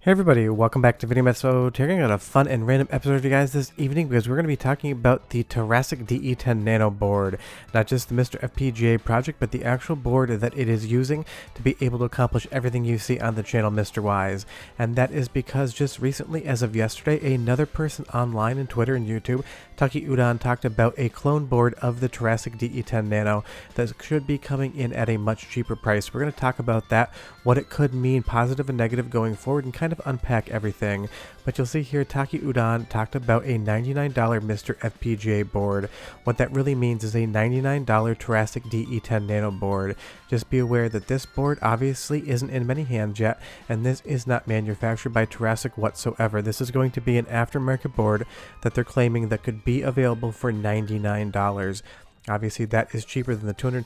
Hey everybody, welcome back to Video Metso. Taking out a fun and random episode for you guys this evening because we're going to be talking about the Terasic DE-10 Nano board. Not just the MiSTer FPGA project, but the actual board that it is using to be able to accomplish everything you see on the channel MiSTer Wise. And that is because just recently, as of yesterday, another person online in Twitter and YouTube, Taki Udon, talked about a clone board of the Terasic DE-10 Nano that should be coming in at a much cheaper price. We're going to talk about that, what it could mean, positive and negative going forward, and kind of unpack everything. But you'll see here Taki Udon talked about a $99 MiSTer FPGA board. What that really means is a $99 Terasic DE-10 Nano board. Just be aware that this board obviously isn't in many hands yet, and this is not manufactured by Terasic whatsoever. This is going to be an aftermarket board that they're claiming that could be available for $99. Obviously, that is cheaper than the $220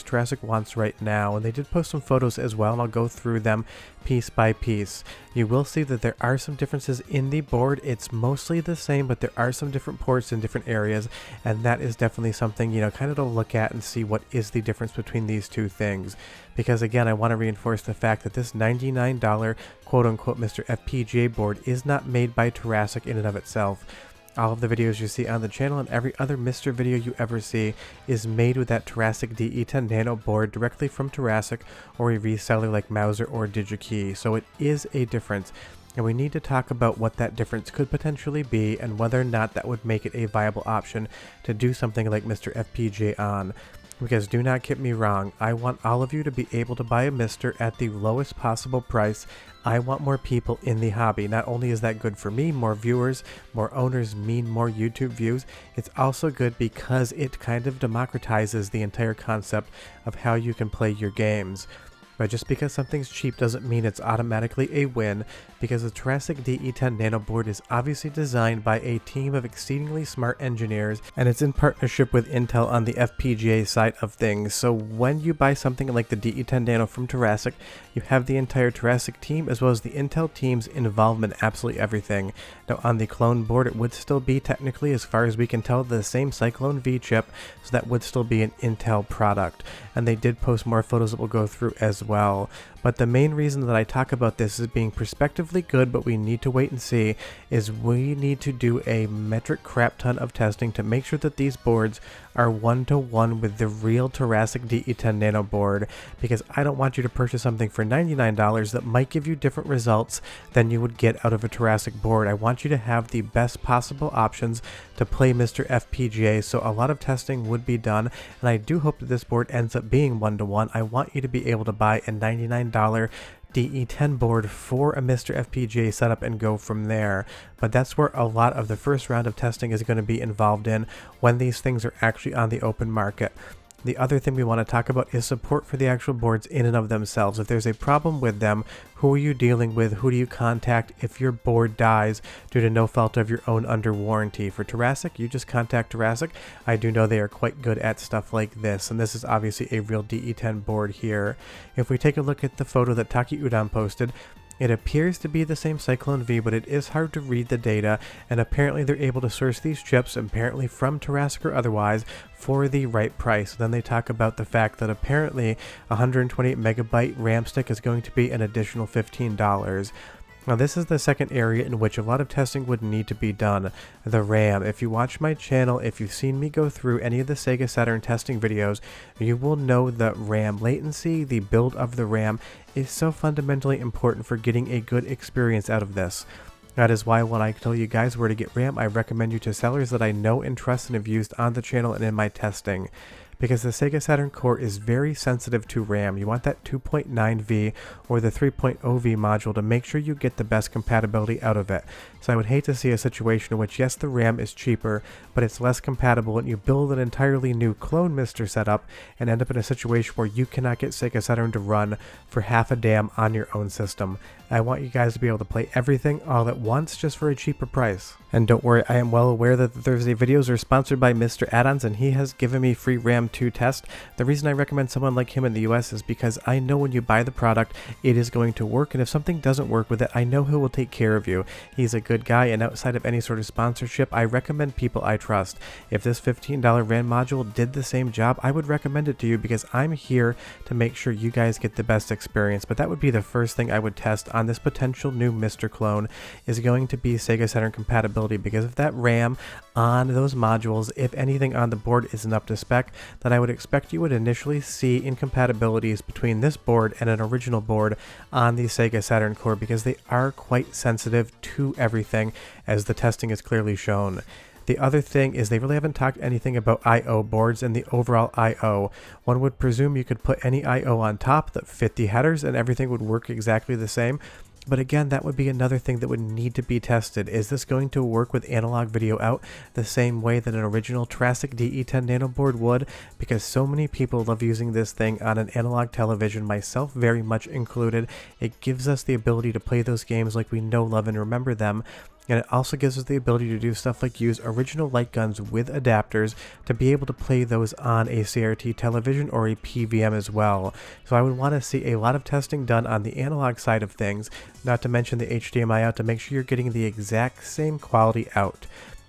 Terasic wants right now, and they did post some photos as well, and I'll go through them piece by piece. You will see that there are some differences in the board. It's mostly the same, but there are some different ports in different areas, and that is definitely something, kind of to look at and see what is the difference between these two things. Because again, I want to reinforce the fact that this $99 quote-unquote MiSTer FPGA board is not made by Terasic in and of itself. All of the videos you see on the channel and every other MiSTer video you ever see is made with that Terasic DE-10 Nano board directly from Terasic or a reseller like Mouser or DigiKey. So it is a difference, and we need to talk about what that difference could potentially be and whether or not that would make it a viable option to do something like MiSTer FPGA on. Because do not get me wrong, I want all of you to be able to buy a MiSTer at the lowest possible price. I want more people in the hobby. Not only is that good for me, more viewers, more owners mean more YouTube views, it's also good because it kind of democratizes the entire concept of how you can play your games. But just because something's cheap doesn't mean it's automatically a win, because the Terasic DE-10 Nano board is obviously designed by a team of exceedingly smart engineers, and it's in partnership with Intel on the FPGA side of things. So when you buy something like the DE-10 Nano from Terasic, you have the entire Terasic team as well as the Intel team's involvement in absolutely everything. Now on the clone board, it would still be technically, as far as we can tell, the same Cyclone V chip, so that would still be an Intel product. And they did post more photos that we'll go through as well. But the main reason that I talk about this as being prospectively good, but we need to wait and see, is we need to do a metric crap ton of testing to make sure that these boards are one-to-one with the real Terasic DE-10 Nano board, because I don't want you to purchase something for $99 that might give you different results than you would get out of a Terasic board. I want you to have the best possible options to play MiSTer FPGA, so a lot of testing would be done, and I do hope that this board ends up being one-to-one. I want you to be able to buy a $99 DE-10 board for a MiSTer FPGA setup and go from there. But that's where a lot of the first round of testing is going to be involved in when these things are actually on the open market. The other thing we want to talk about is support for the actual boards in and of themselves. If there's a problem with them, who are you dealing with? Who do you contact if your board dies due to no fault of your own under warranty? For Terasic, you just contact Terasic. I do know they are quite good at stuff like this, and this is obviously a real DE-10 board here. If we take a look at the photo that Taki Udon posted, it appears to be the same Cyclone V, but it is hard to read the data, and apparently they're able to source these chips, apparently from Terasic or otherwise, for the right price. Then they talk about the fact that apparently 128 megabyte RAM stick is going to be an additional $15. Now this is the second area in which a lot of testing would need to be done, the RAM. If you watch my channel, if you've seen me go through any of the Sega Saturn testing videos, you will know that RAM latency, the build of the RAM, is so fundamentally important for getting a good experience out of this. That is why when I tell you guys where to get RAM, I recommend you to sellers that I know and trust and have used on the channel and in my testing. Because the Sega Saturn core is very sensitive to RAM. You want that 2.9V or the 3.0V module to make sure you get the best compatibility out of it. So I would hate to see a situation in which, yes, the RAM is cheaper, but it's less compatible, and you build an entirely new clone MiSTer setup and end up in a situation where you cannot get Sega Saturn to run for half a damn on your own system. I want you guys to be able to play everything all at once just for a cheaper price. And don't worry, I am well aware that the Thursday videos are sponsored by MiSTer Add-ons, and he has given me free RAM 2 test. The reason I recommend someone like him in the US is because I know when you buy the product, it is going to work, and if something doesn't work with it, I know he will take care of you. He's a good guy, and outside of any sort of sponsorship, I recommend people I trust. If this $15 RAM module did the same job, I would recommend it to you because I'm here to make sure you guys get the best experience. But that would be the first thing I would test on on this potential new MiSTer clone is going to be Sega Saturn compatibility, because if that RAM on those modules, if anything on the board isn't up to spec, then I would expect you would initially see incompatibilities between this board and an original board on the Sega Saturn core, because they are quite sensitive to everything, as the testing is clearly shown. The other thing is they really haven't talked anything about I/O boards and the overall I/O. One would presume you could put any I/O on top that fit the headers and everything would work exactly the same. But again, that would be another thing that would need to be tested. Is this going to work with analog video out the same way that an original Terasic DE-10 Nano board would? Because so many people love using this thing on an analog television, myself very much included. It gives us the ability to play those games like we know, love, and remember them. And it also gives us the ability to do stuff like use original light guns with adapters to be able to play those on a CRT television or a PVM as well. So I would want to see a lot of testing done on the analog side of things, not to mention the HDMI out, to make sure you're getting the exact same quality out.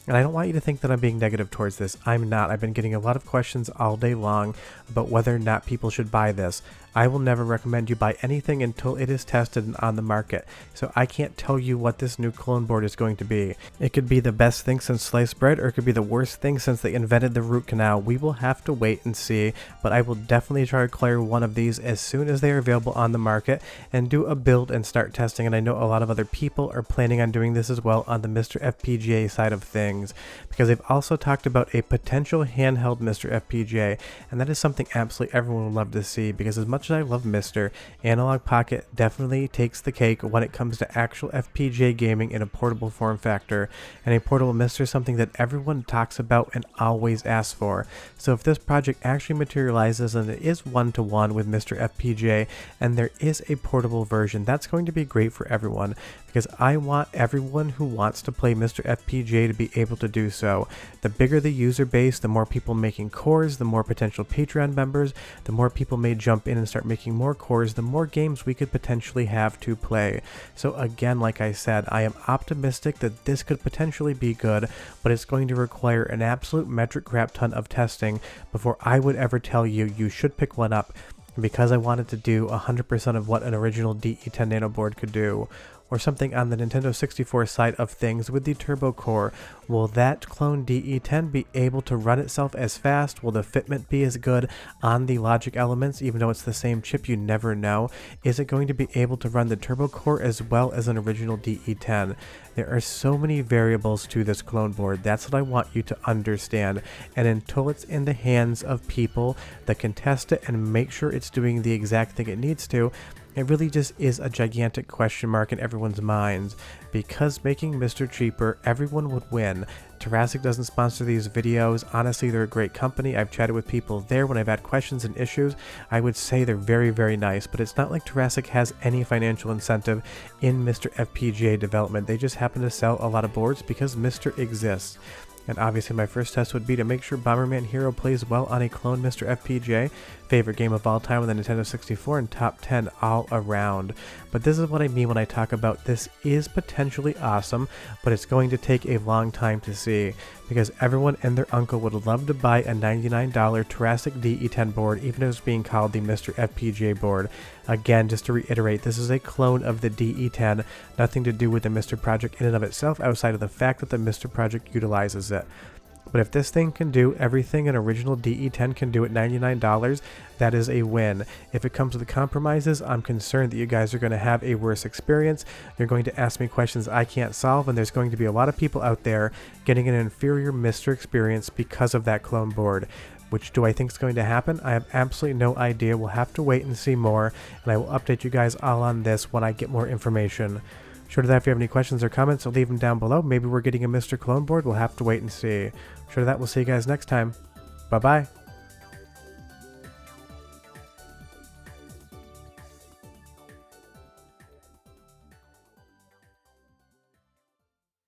And I don't want you to think that I'm being negative towards this. I'm not. I've been getting a lot of questions all day long about whether or not people should buy this. I will never recommend you buy anything until it is tested and on the market. So I can't tell you what this new clone board is going to be. It could be the best thing since sliced bread, or it could be the worst thing since they invented the root canal. We will have to wait and see, but I will definitely try to acquire one of these as soon as they are available on the market and do a build and start testing. And I know a lot of other people are planning on doing this as well on the MiSTer FPGA side of things, because they've also talked about a potential handheld MiSTer FPGA, and that is something absolutely everyone would love to see, because as much as I love MiSTer, Analog Pocket definitely takes the cake when it comes to actual FPGA gaming in a portable form factor, and a portable MiSTer is something that everyone talks about and always asks for. So if this project actually materializes and it is one-to-one with MiSTer FPGA and there is a portable version, that's going to be great for everyone, because I want everyone who wants to play MiSTer FPGA to be able to do so. The bigger the user base, the more people making cores, the more potential Patreon members, the more people may jump in and start making more cores, the more games we could potentially have to play. So again, like I said, I am optimistic that this could potentially be good, but it's going to require an absolute metric crap ton of testing before I would ever tell you you should pick one up, because I wanted to do 100% of what an original DE-10 Nano board could do. Or something on the Nintendo 64 side of things with the turbo core. Will that clone DE-10 be able to run itself as fast? Will the fitment be as good on the logic elements, even though it's the same chip? You never know. Is it going to be able to run the turbo core as well as an original DE-10? There are so many variables to this clone board. That's what I want you to understand. And until it's in the hands of people that can test it and make sure it's doing the exact thing it needs to, it really just is a gigantic question mark in everyone's minds. Because making MiSTer cheaper, everyone would win. Terasic doesn't sponsor these videos. Honestly, they're a great company. I've chatted with people there when I've had questions and issues. I would say they're very, very nice, but it's not like Terasic has any financial incentive in MiSTer FPGA development. They just happen to sell a lot of boards because MiSTer exists. And obviously my first test would be to make sure Bomberman Hero plays well on a clone MiSTer FPGA, favorite game of all time on the Nintendo 64, and top 10 all around. But this is what I mean when I talk about this is potentially awesome, but it's going to take a long time to see, because everyone and their uncle would love to buy a $99 Terasic DE-10 board, even if it's being called the MiSTer FPGA board. Again, just to reiterate, this is a clone of the DE-10, nothing to do with the MiSTer project in and of itself, outside of the fact that the MiSTer project utilizes it. But if this thing can do everything an original DE-10 can do at $99, that is a win. If it comes to the compromises, I'm concerned that you guys are going to have a worse experience. You're going to ask me questions I can't solve, and there's going to be a lot of people out there getting an inferior MiSTer experience because of that clone board. Which do I think is going to happen? I have absolutely no idea. We'll have to wait and see more, and I will update you guys all on this when I get more information. Short of that, if you have any questions or comments, I'll leave them down below. Maybe we're getting a MiSTer clone board. We'll have to wait and see. Short of that, we'll see you guys next time. Bye-bye.